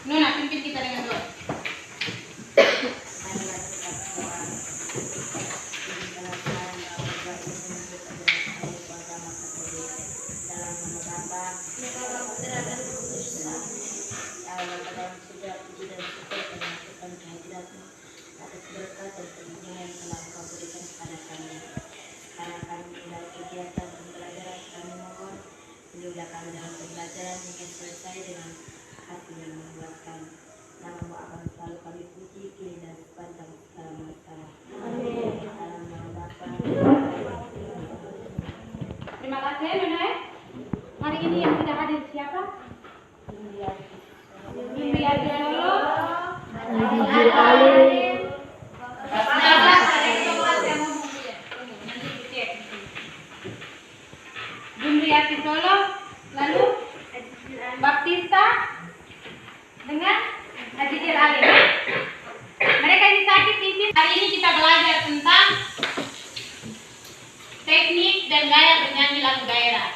Nona, pimpin kita dengan doa. Kami dalam pembelajaran hingga selesai dengan hati yang memuaskan. Namamu akan selalu kami puji kini dan sepanjang segala masa. Amin. Dalam nama Bapa. Terima kasih, Nona. Hari ini yang sudah hadir siapa? Yumbiati Solo. Yumbiati Solo. Lalu Baptista dengan Ajijir Ali. Mereka ini sakit pimpin. Hari ini kita belajar tentang teknik dan gaya bernyanyi lagu daerah.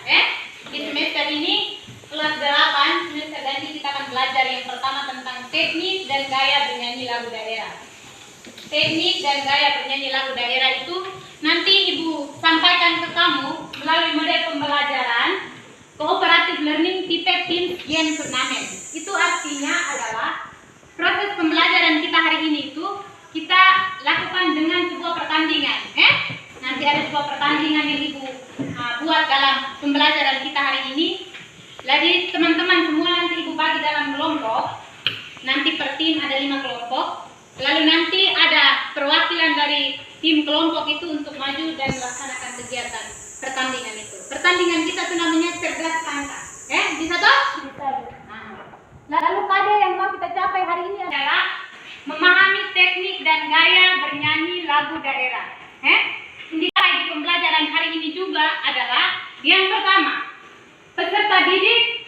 Di semester ini kelas 8 semester ganti kita akan belajar yang pertama tentang teknik dan gaya bernyanyi lagu daerah. Teknik dan gaya bernyanyi lagu daerah itu nanti Ibu sampaikan ke kamu melalui model pembelajaran Cooperative Learning Tipe Team Game Turnamen. Itu artinya adalah proses pembelajaran kita hari ini itu kita lakukan dengan sebuah pertandingan. Nanti ada sebuah pertandingan yang Ibu buat dalam pembelajaran kita hari ini. Jadi teman-teman semua nanti Ibu bagi dalam kelompok. Nanti per tim ada 5 kelompok. Lalu nanti ada perwakilan dari tim kelompok itu untuk maju dan melaksanakan kegiatan pertandingan itu. Pertandingan kita itu namanya cerdas tangka. Bisa toh? Bisa. Lalu kade yang mau kita capai hari ini adalah memahami teknik dan gaya bernyanyi lagu daerah. Indikator di pembelajaran hari ini juga adalah yang pertama, peserta didik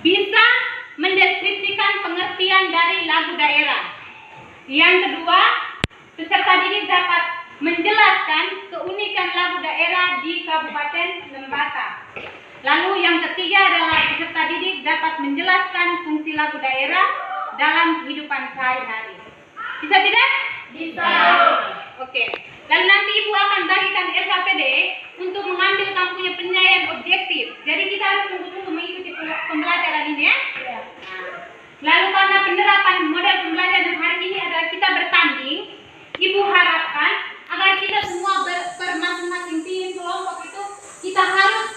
bisa mendeskripsikan pengertian dari lagu daerah. Yang kedua, peserta didik dapat menjelaskan keunikan lagu daerah di Kabupaten Lembata. Lalu yang ketiga adalah peserta didik dapat menjelaskan fungsi lagu daerah dalam kehidupan sehari-hari. Bisa tidak? Bisa. Oke. Lalu nanti Ibu akan bagikan SKPD untuk mengambil kamu punya penilaian objektif. Jadi kita harus tunggu-tunggu mengikuti pembelajaran ini ya. Lalu karena penerapan model pembelajaran hari ini adalah kita bertanding, Ibu harapkan agar kita semua masing-masing tim kelompok itu kita harus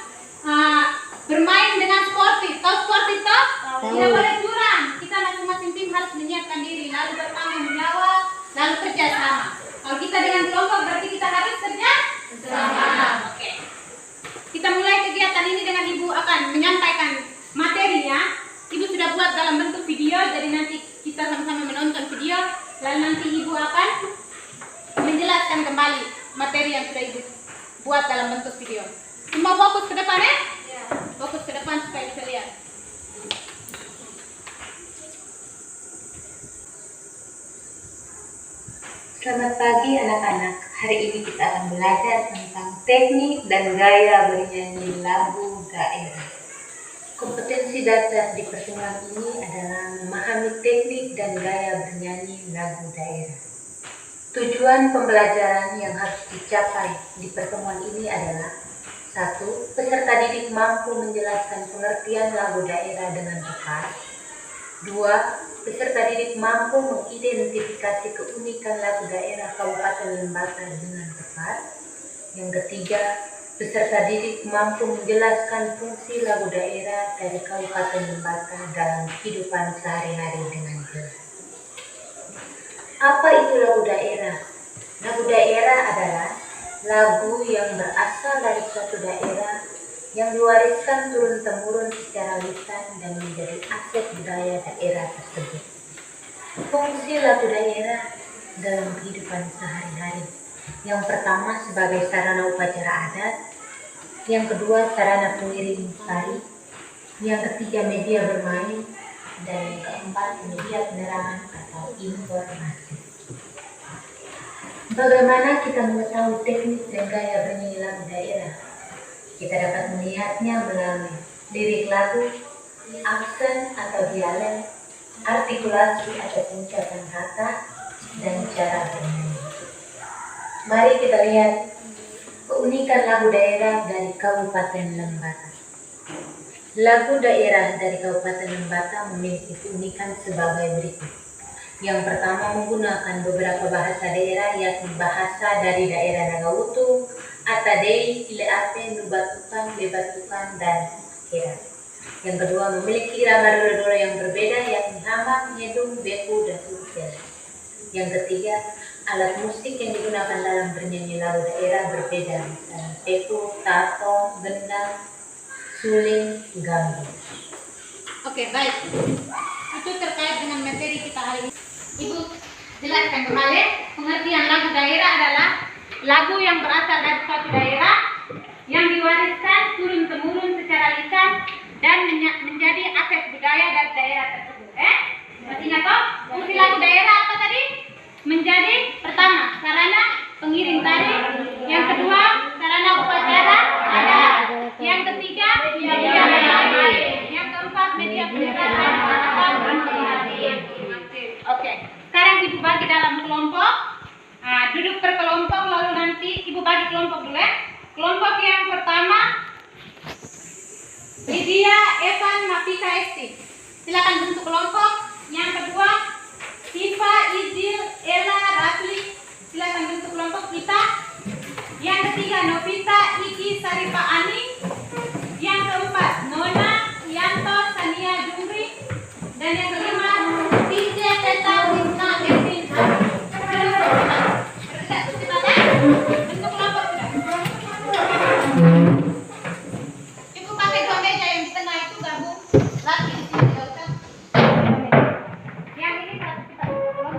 bermain dengan sportif. Tahu sportif toh? Tidak boleh curang. Kita masing-masing tim harus menyiapkan diri, lalu bertanggung jawab, lalu kerja sama. Kalau kita dengan kelompok berarti kita harus kerja sama. Oke. Kita mulai kegiatan ini dengan Ibu akan menyampaikan materinya. Ibu sudah buat dalam bentuk video, jadi nanti kita sama-sama menonton video, lalu nanti Ibu akan menjelaskan kembali materi yang sudah Ibu buat dalam bentuk video. Semua fokus ke depan ya? Fokus ke depan supaya bisa lihat. Selamat pagi anak-anak. Hari ini kita akan belajar tentang teknik dan gaya bernyanyi lagu daerah. Kompetensi dasar di pertemuan ini adalah memahami teknik dan gaya bernyanyi lagu daerah. Tujuan pembelajaran yang harus dicapai di pertemuan ini adalah 1. Peserta didik mampu menjelaskan pengertian lagu daerah dengan tepat. 2. Peserta didik mampu mengidentifikasi keunikan lagu daerah Kabupaten Lembata dengan tepat. Yang ketiga, peserta didik mampu menjelaskan fungsi lagu daerah dari Kabupaten Lembata dalam kehidupan sehari-hari dengan jelas. Apa itu lagu daerah? Lagu daerah adalah lagu yang berasal dari suatu daerah yang diwariskan turun-temurun secara lisan dan menjadi aset budaya daerah tersebut. Fungsi lagu daerah dalam kehidupan sehari-hari. Yang pertama sebagai sarana upacara adat, yang kedua sarana pengiring tari, yang ketiga media bermain, dan yang keempat media penerangan atau informasi. Bagaimana kita mengetahui teknik dan gaya bernyanyi lagu daerah? Kita dapat melihatnya melalui lirik lagu, aksen atau dialek, artikulasi atau ucapan kata, dan cara bernyanyi. Mari kita lihat keunikan lagu daerah dari Kabupaten Lembata. Lagu daerah dari Kabupaten Lembata memiliki keunikan sebagai berikut. Yang pertama, menggunakan beberapa bahasa daerah, yakni bahasa dari daerah Nagautu, Atadei, Ileape, Nubatukan, Lebatukan, dan Kera. Yang kedua, memiliki irama dolo-dolo yang berbeda, yakni hamam, nyedung, beku, dan ukel. Yang ketiga, alat musik yang digunakan dalam bernyanyi lagu daerah berbeda, misalnya beku, tato, gendang, suling, gambus. Oke, baik. Itu terkait dengan materi kita hari ini. Ibu jelaskan kembali, pengertian lagu daerah adalah lagu yang berasal dari suatu daerah yang diwariskan turun-temurun secara lisan dan menjadi aset budaya dari daerah tersebut. Masih ingat toh? Fungsi lagu daerah apa tadi? Menjadi pertama, sarana pengiring tari. Yang kedua, sarana upacara adat. Yang ketiga, media menyampaikan. Yang keempat, media penyebaran. Oke, sekarang ibu bagi dalam kelompok. Duduk berkelompok, lalu nanti ibu bagi kelompok dulu ya. Kelompok yang pertama, Lydia, Evan, Mafika, Esti. Silakan bentuk kelompok. Yang kedua, Siva, Izil, Ella, Rafli. Silakan bentuk kelompok kita. Yang ketiga, Novita, Iki, Sarifa, Ani. Yang keempat, Nona, Yanto, Sania, Jumri. Dan yang kelima, DJ, Teta, Wisna, Erwin, Ani. Bentuk kelompok sudah. Ibu pakai dua meja yang di tengah itu gabung. Lagi di sini ya Ustaz. Yang ini kita kelompok.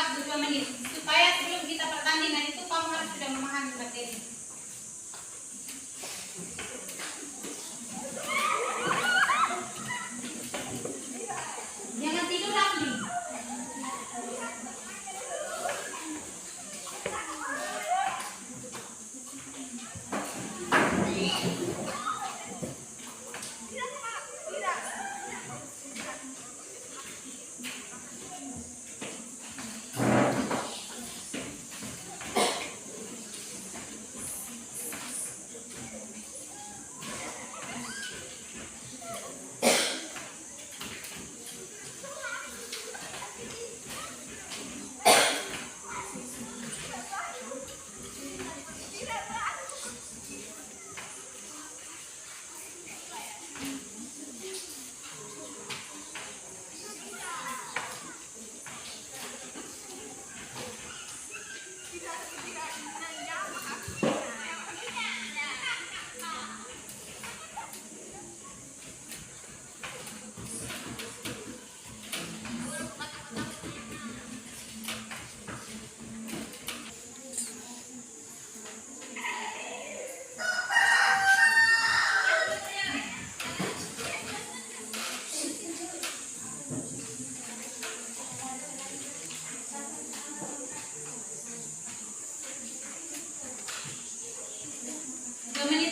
waktu 2 menit supaya sebelum kita pertandingan itu kamu harus sudah memahami materi. Jangan tidur Rafli.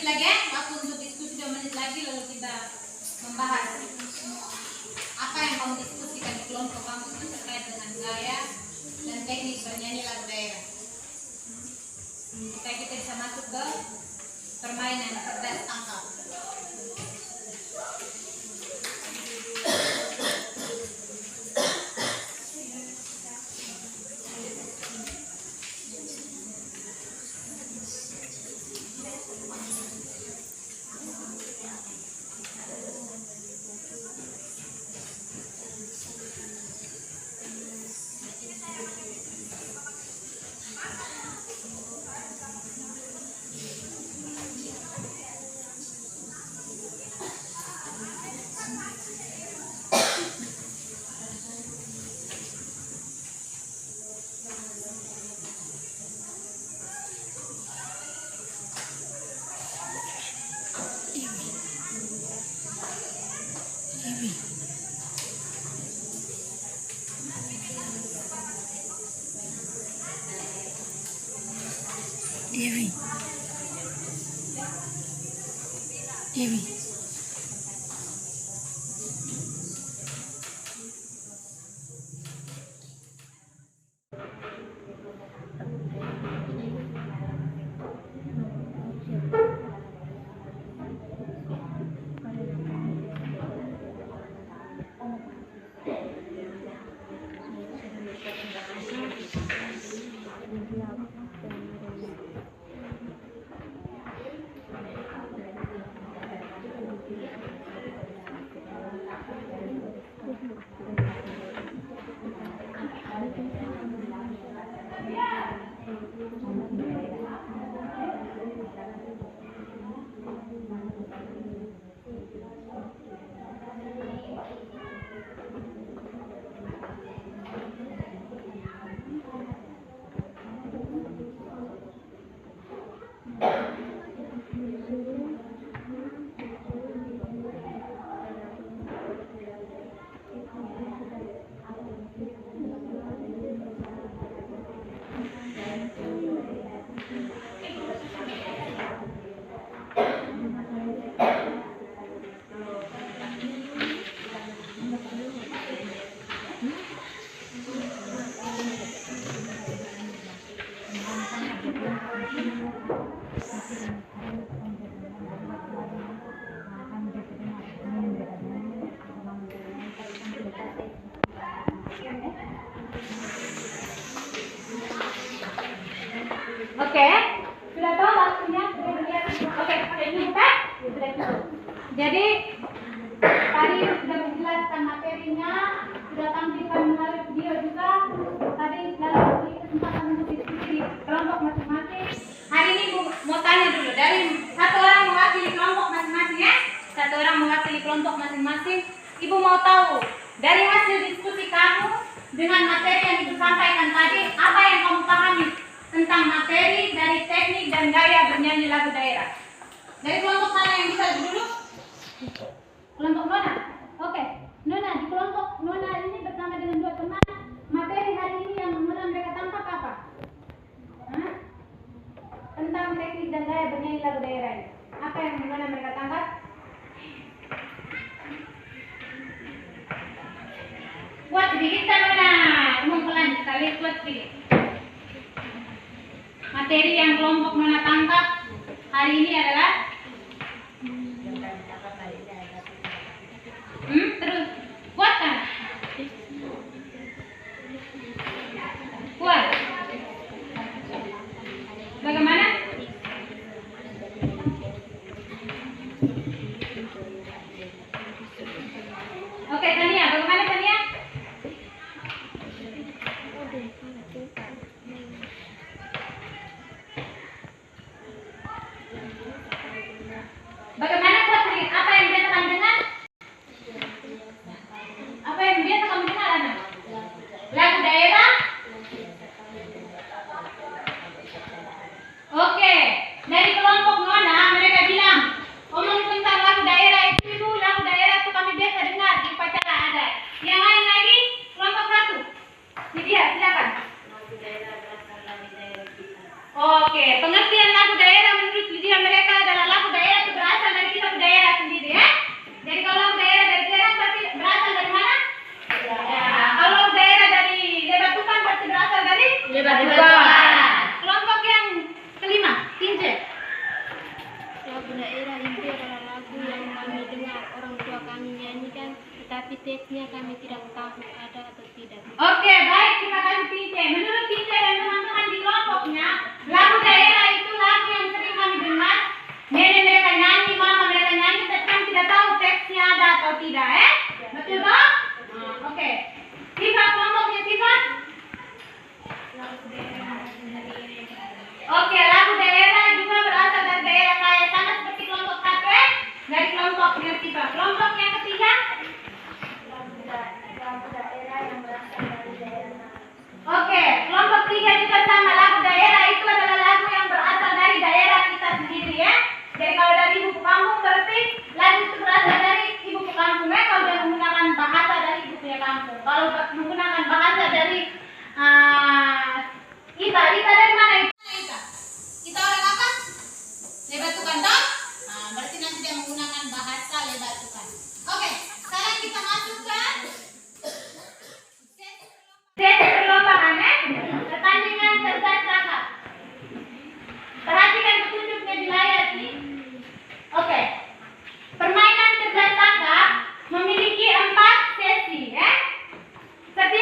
Lagi ya, waktu untuk diskusi 2 menit lagi lalu kita membahas apa yang kamu diskusikan di kelompok kamu itu terkait dengan gaya dan teknik bernyanyi lagu daerah. Supaya kita bisa masuk ke permainan cerdas tangkap. Dewi. Oke, sudah tahu waktunya, sudah dilihat. Oke, ini buka, sudah cukup. Jadi tadi sudah menjelaskan materinya, sudah tampilkan melalui video juga. Tadi dalam kesempatan untuk diskusi di kelompok masing-masing. Hari ini Bu mau tanya dulu dari satu orang mewakili kelompok masing-masing ya. Satu orang mewakili kelompok masing-masing. Ibu mau tahu dari hasil diskusi kamu dengan materi yang ibu sampaikan tadi, apa yang kamu pahami tentang materi dari teknik dan gaya bernyanyi lagu daerah? Dari kelompok mana yang bisa dulu? Kelompok Nona. Oke, Nona, di kelompok Nona ini bersama dengan dua teman, materi hari ini yang Nona mereka tangkap apa? Hah? Tentang teknik dan gaya bernyanyi lagu daerah ini. Apa yang Nona mereka tangkap? Kuat sedikit kan Nona? Ngomong pelan sekali, kuat sedikit. Materi yang kelompok Nona tangkap hari ini adalah terus kuat kan? Kuat. Bagaimana? Oke, Tania, bagaimana Tania? Bagaimana kuat sedikit? Apa yang dia tekan dengar? Apa yang dia tekan dengar anak? Lagu daerah? Oke, dari kelompok Nona mereka bilang omong tentang lagu daerah itu lagu daerah itu kami biasa dengar di upacara adat. Yang lain lagi kelompok satu. Lydia, silakan. Oke, pengertian lagu daerah menurut Lydia mereka adalah lagu daerah itu berasal dari kita daerah sendiri ya. Jadi kalau lagu daerah dari daerah berarti berasal dari mana? Ya. Kalau daerah dari Lebatukan berarti berasal dari Lebatukan. Kelompok yang kelima, Tinje. Lagu daerah itu adalah lagu yang kami dengar orang tua kami nyanyikan, tetapi teksnya kami tidak tahu ada atau tidak. Oke, baik, terima kasih Tinje. Menurut Tinje dan teman-teman di kelompoknya, lagu daerah itu lagu yang sering kami dengar. Nenek mereka nyanyi, mama mereka nyanyi, tapi kami tidak tahu teksnya ada atau tidak, Betul toh? Oke. Siva, kelompoknya Siva? Oke, lagu daerah juga berasal dari daerah saya, sama seperti kelompok satu dari kelompok yang Siva. Kelompok yang ketiga? Lagu daerah yang berasal dari daerah. Oke, kelompok tiga juga sama. Lagu daerah itu adalah lagu yang berasal dari daerah kita sendiri ya. Jadi kalau dari ibu kampung berarti lagu itu berasal dari ibu kampung ya. Kalau dia menggunakan bahasa dari ibu kampung. Kalau menggunakan bahasa dari Ita dari mana Ita? Ita orang apa? Lebatukan toh? Nah, berarti nanti dia menggunakan bahasa Lebatukan. Oke, sekarang kita masukkan sesi perlombaan pertandingan cerdas tangkap. Perhatikan petunjuknya di layar ini. Oke. Permainan cerdas tangkap memiliki 4 sesi ya. Setiap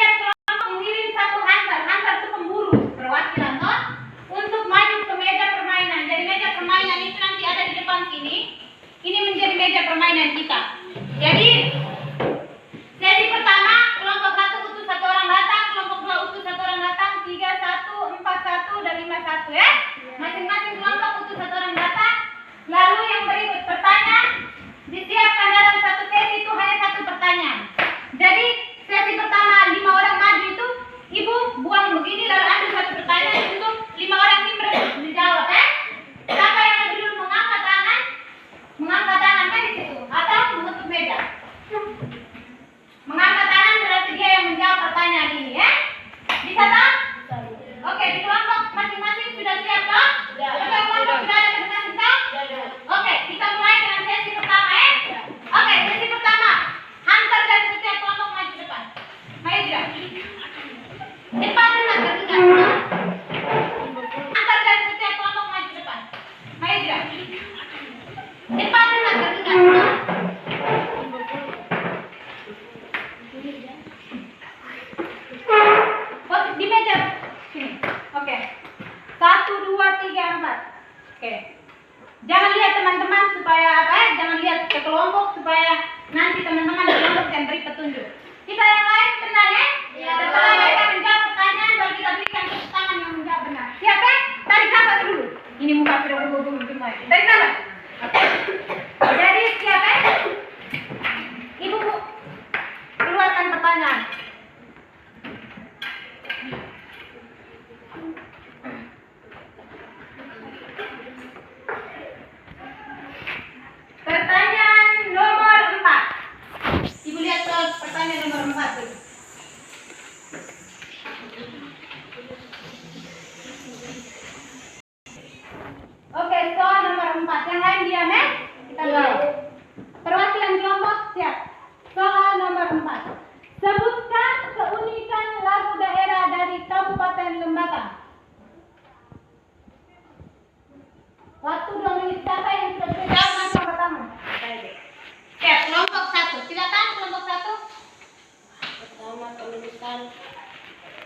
menggunakan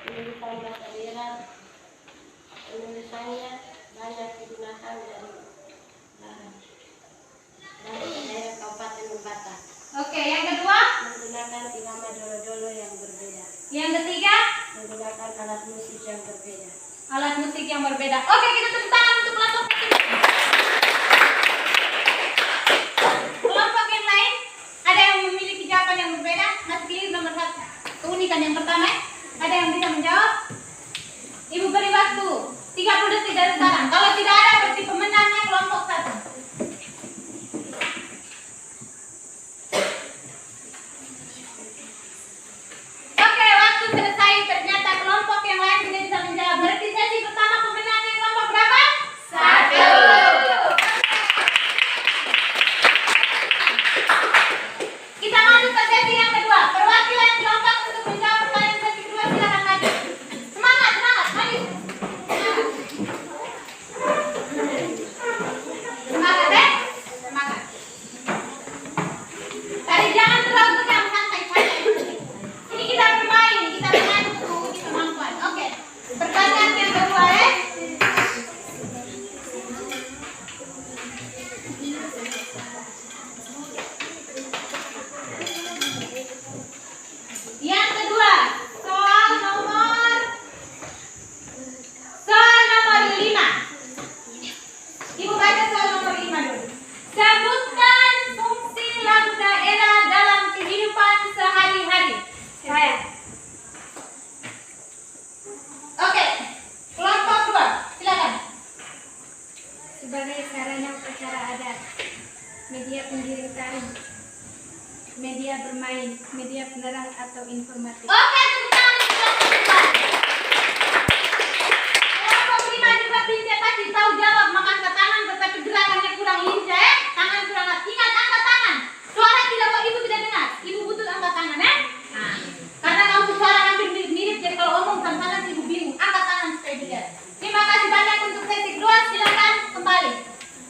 penulisan bahasa daerah. Penulisannya banyak digunakan dari daerah Kabupaten Lebata. Oke, yang kedua, Menggunakan irama dolo-dolo yang berbeda. yang ketiga, Menggunakan alat musik yang berbeda. alat musik yang berbeda. Oke, kita tepuk tangan untuk kelompok ini. Kelompok yang lain, ada yang memiliki jawaban yang berbeda. Mas pilih nomor 1. Keunikan yang pertama, ada yang bisa menjawab? Ibu beri waktu 30 detik dari sekarang. Kalau tidak ada, berarti pemenangnya kelompok 1. Oke, waktu selesai. Ternyata kelompok yang lain tidak bisa menjawab. Berarti sesi pertama pemenangnya kelompok berapa? 1. Kita masuk ke sesi yang kedua. Perwakilan kelompok untuk menjawab pertanyaan sesi kedua, silakan maju. Semangat, semangat, maju. Semangat, semangat. Tadi jangan terlalu tegang, santai-santai. Ini kita bermain untuk menguji kemampuan. Oke. Pertanyaan yang kedua, Yang kedua, soal nomor 5. Ibu baca soal nomor 5 dulu. Sebutkan fungsi lagu daerah dalam kehidupan sehari-hari. Saya. Oke, kelompok 2, silakan. Sebagai sarana upacara adat, media pengiring tari, media bermain, media penerang atau informatif. Oke, tepuk tangan untuk kelompok 5. Kelompok 5 juga bisa pasti tahu jawab, maka angkat tangan, tetapi gerakannya kurang lincah, tangan kurang angkat. Ingat, angkat tangan. Suara tidak kok ibu tidak dengar. Ibu butuh angkat tangan, Nah, karena kamu suara hampir mirip, jadi kalau ngomong tangan ibu bingung. Angkat tangan supaya dilihat. Terima kasih banyak untuk sesi kedua. Silakan kembali.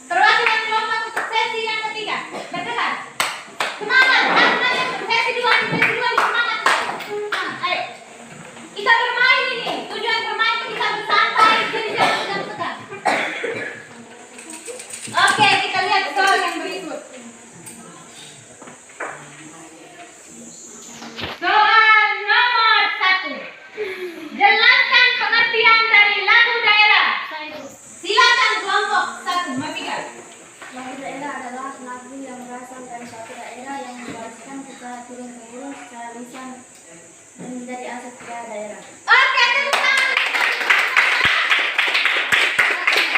Perwakilan kelompok untuk sesi yang ketiga. Bergerak. Semangat. Sesi 2 semangat. Ayo. Kita bermain ini. Tujuan bermain itu kita bersantai, jadi jangan tegang. Oke, kita lihat soal yang berikut. Soal nomor 1. Jelaskan pengertian dari lagu daerah. Silakan kelompok 1, Mafika. Lagu daerah adalah lagu yang berasal dari suatu daerah yang diwariskan secara turun-temurun secara lisan dan menjadi aset budaya daerah. Oke, tepuk tangan.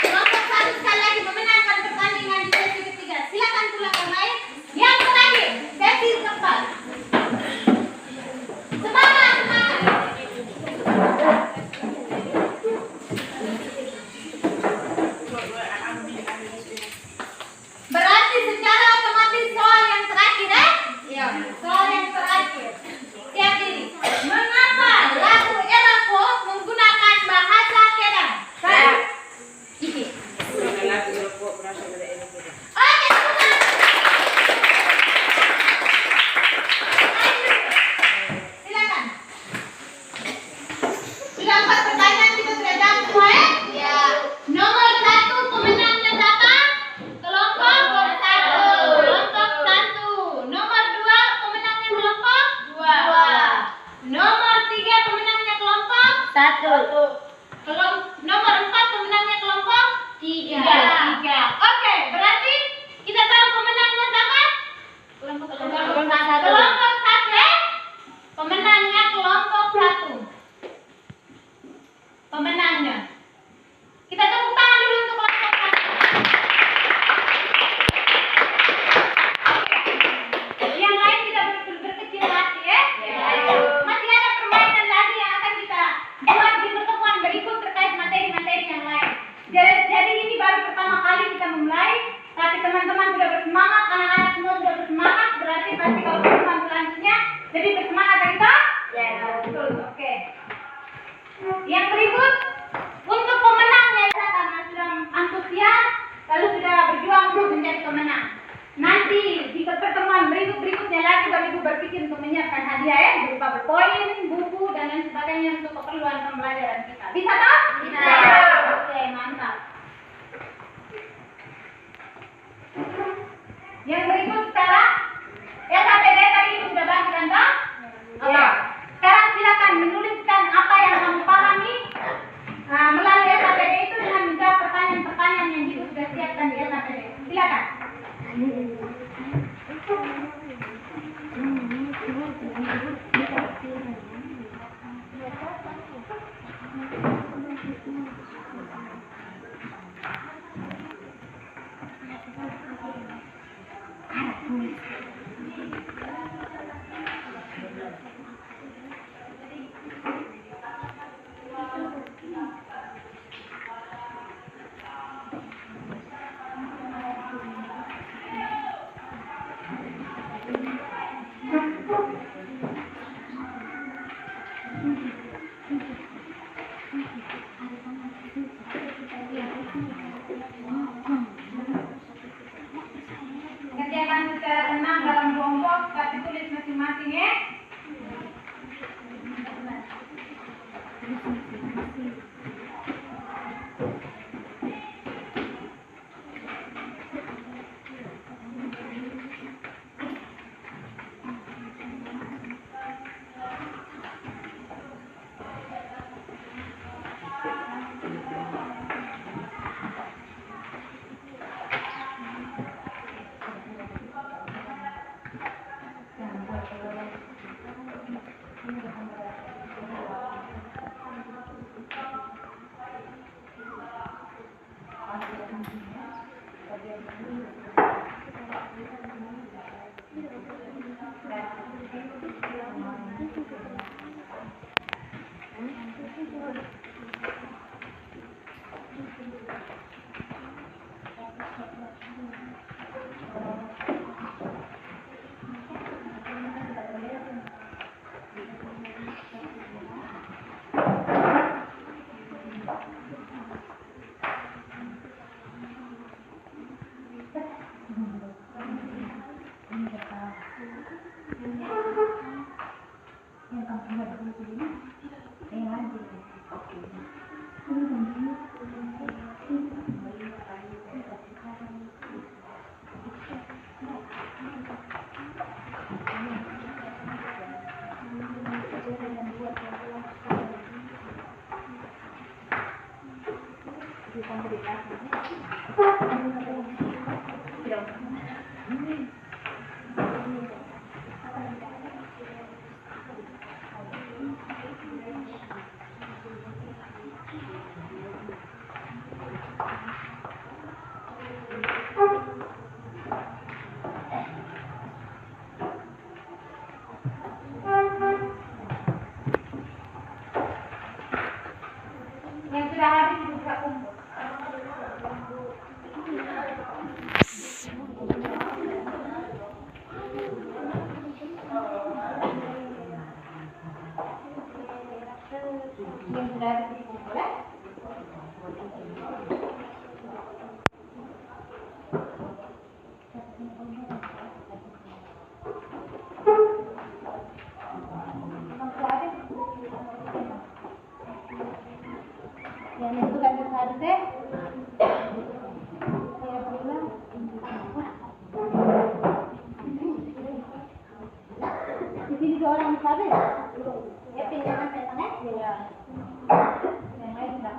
Kelompok 1 sekali lagi memenangkan pertandingan di sesi ketiga. Silakan pulang ke lain. Yang terakhir, sesi keempat. Semangat, semangat. Berarti secara otomatis soal yang terakhir, Iya. Soal yang terakhir. Siap diri. Mengapa lagu Elako menggunakan bahasa Kedang? Saya. Iki. Lagu Elako berasal dari Elako. Oke, semangat. Silakan. Sudah 4 pertanyaan kita sudah jawab semua, Ya. Nomor 1 pemenangnya siapa? Kelompok 1. Kelompok 1. Nomor 2 pemenangnya kelompok 2. Nomor 3 pemenangnya kelompok 1. Nomor 4 pemenangnya kelompok 3. Oke, berarti kita tahu pemenangnya siapa? Kelompok 1. Kelompok 1. Pemenangnya kelompok 1. Pemenangnya. Kita tepuk tangan dulu untuk kelompok 1. Yang lain tidak berkecil hati, Masih ada permainan lagi yang akan kita buat di pertemuan berikut terkait materi-materi yang lain. Jadi ini baru pertama kali kita memulai, tapi teman-teman sudah bersemangat, anak-anak semua sudah bersemangat, berarti pasti kalau pertemuan selanjutnya lebih bersemangat dari kita? Ya, betul. Oke. Yang berikut untuk pemenangnya, karena sudah antusias lalu sudah berjuang untuk menjadi pemenang. Nanti di pertemuan berikutnya lagi baru ibu berpikir untuk menyiapkan hadiah berupa poin, buku dan dan lain sebagainya untuk keperluan pembelajaran kita. Bisa tak? Bisa. Oke, mantap. Yang berikut sekarang, SAPD tadi itu sudah bagikan tak? Oke. Sekarang silakan menuliskan apa yang kamu pahami melalui SAPD itu dengan menjawab pertanyaan-pertanyaan yang Ibu sudah siapkan di SAPD. Silakan. Kerjakan secara tenang dalam kelompok, tapi tulis masing-masing ya. Yang sudah habis dibuka kumpul. Yang sudah habis dikumpul ya. Yang itu kan harus deh. Saya bilang di sini dua orang habis. Ya pinjaman petangnya. Iya. Yang lain sudah.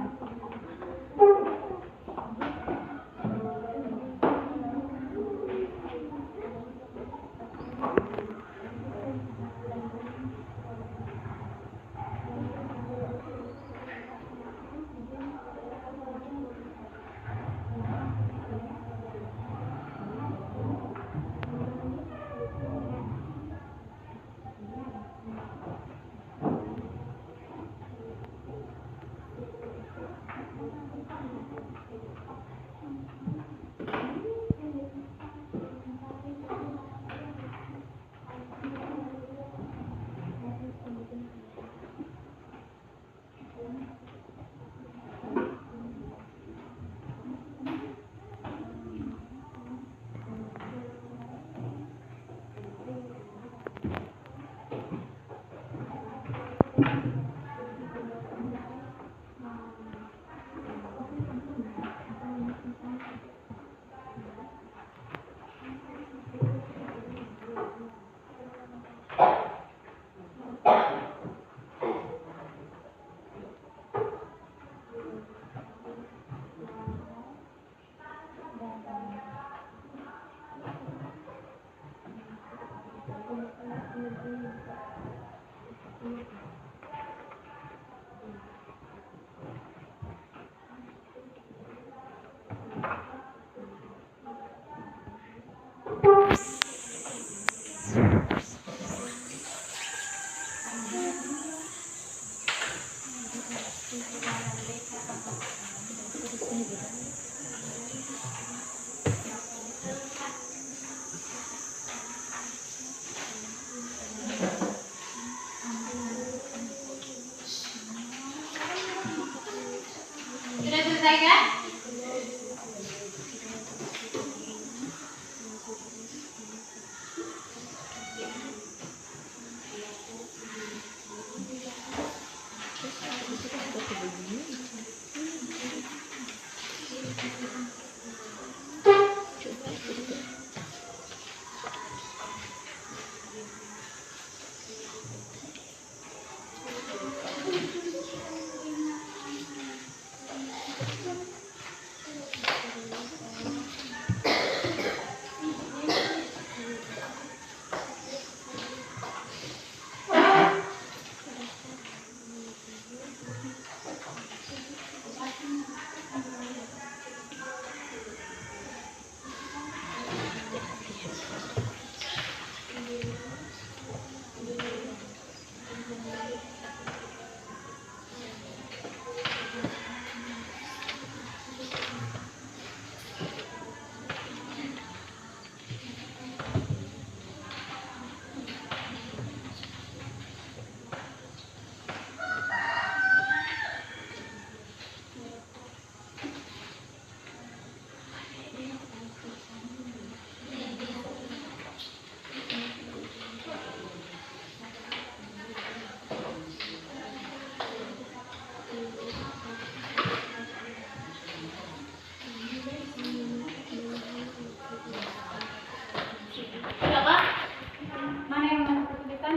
Sudah selesai kan? Sudah Kak? Mana yang mana kesulitan?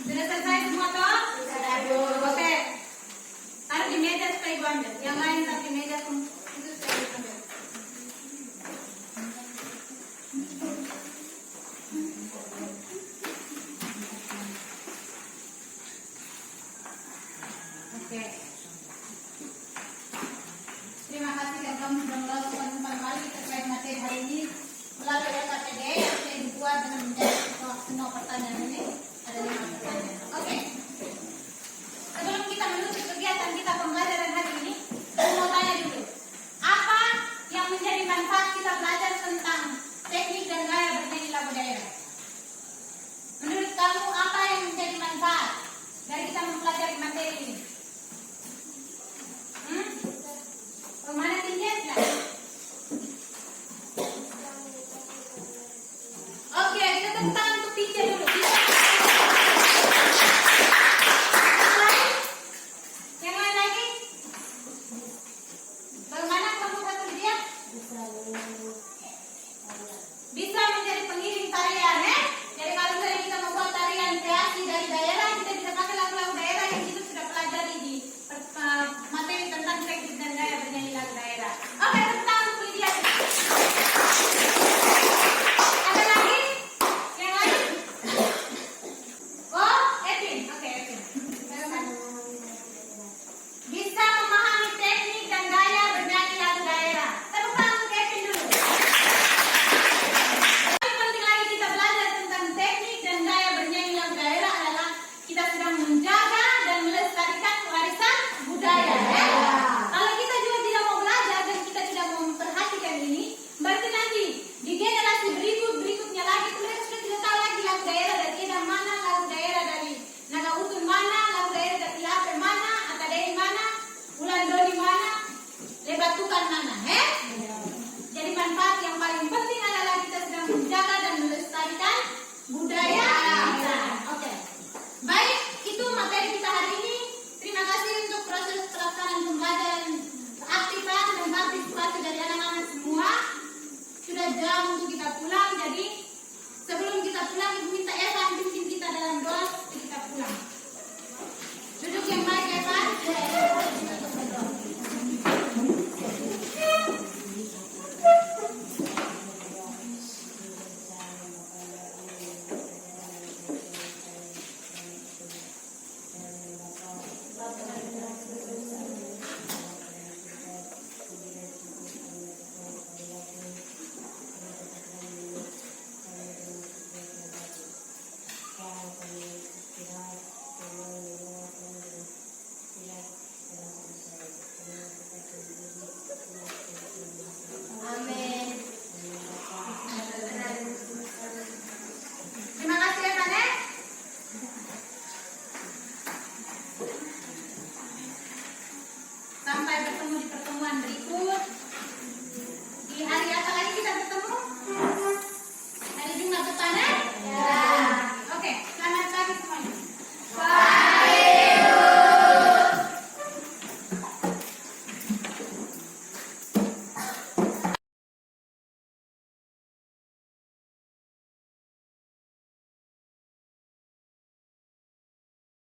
Sudah selesai semua toh? Oke. Taruh di meja supaya ibu ambil. Yang lain taruh di meja itu supaya ibu ambil. Oke. Terima kasih dan kamu sudah melakukan umpan balik terkait materi hari ini melalui LKPD yang sudah dibuat dengan menjadi semua pertanyaan ini. Ada 5 pertanyaan. Oke. Sebelum kita menutup kegiatan kita pembelajaran hari ini, saya mau tanya dulu. Apa yang menjadi manfaat kita belajar tentang teknik dan gaya bernyanyi lagu daerah? Menurut kamu apa yang menjadi manfaat dari kita mempelajari materi ini? Mana tingginya enggak? Oke, kita tepuk tangan untuk teacher dulu. Yang lain lagi? Bagaimana kamu satu dia? Bisa